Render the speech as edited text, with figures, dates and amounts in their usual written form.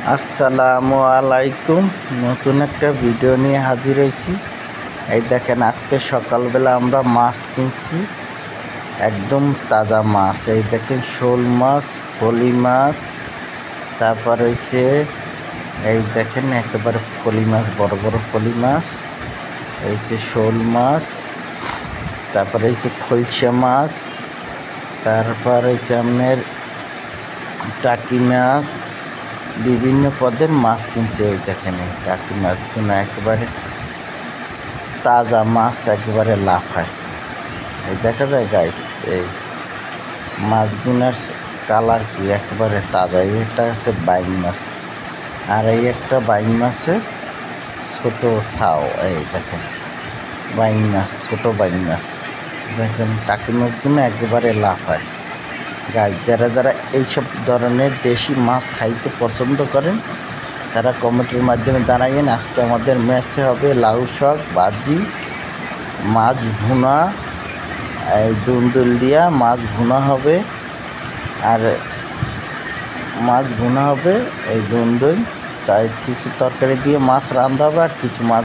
আসসালামু আলাইকুম। নতুন একটা ভিডিও নিয়ে হাজির হয়েছি। এই দেখেন, আজকে সকালবেলা আমরা মাছ কিনছি, একদম তাজা মাছ। এই দেখেন, শোল মাছ, ফলি মাছ, তারপর হচ্ছে এই দেখেন একেবারে ফলি মাছ, বড় বড় ফলি মাছ, এই যে শোল মাছ, তারপরে হচ্ছে খলসে মাছ, তারপর হচ্ছে আপনার টাকি মাছ, বিভিন্ন পদের মাছ কিনছে। এই দেখেন, এই টাকি মাছগুলো একেবারে তাজা মাছ, একেবারে লাফায়। এই দেখা যায় গাইস, এই মাছগুলোর কালার কি একেবারে তাজা। এটা আছে বাইং মাছ, আর এই একটা বাইং মাছে ছোট ছাও। এই দেখেন বাইং মাছ, ছোট বাইং মাছ। দেখেন টাকি মাছগুলো একেবারে লাফায়। গাছ যারা যারা এইসব ধরনের দেশি মাছ খাইতে পছন্দ করেন তারা কমেন্টের মাধ্যমে জানাইন। আজকে আমাদের মেসে হবে লাউ শাক ভাজি, মাছ ভুনা, এই দুন্দুল দিয়া মাছ ভুনা হবে, আর মাছ ভুনা হবে এই দুন্দুল, তাই কিছু তরকারি দিয়ে মাছ রান্না হবে, আর কিছু মাছ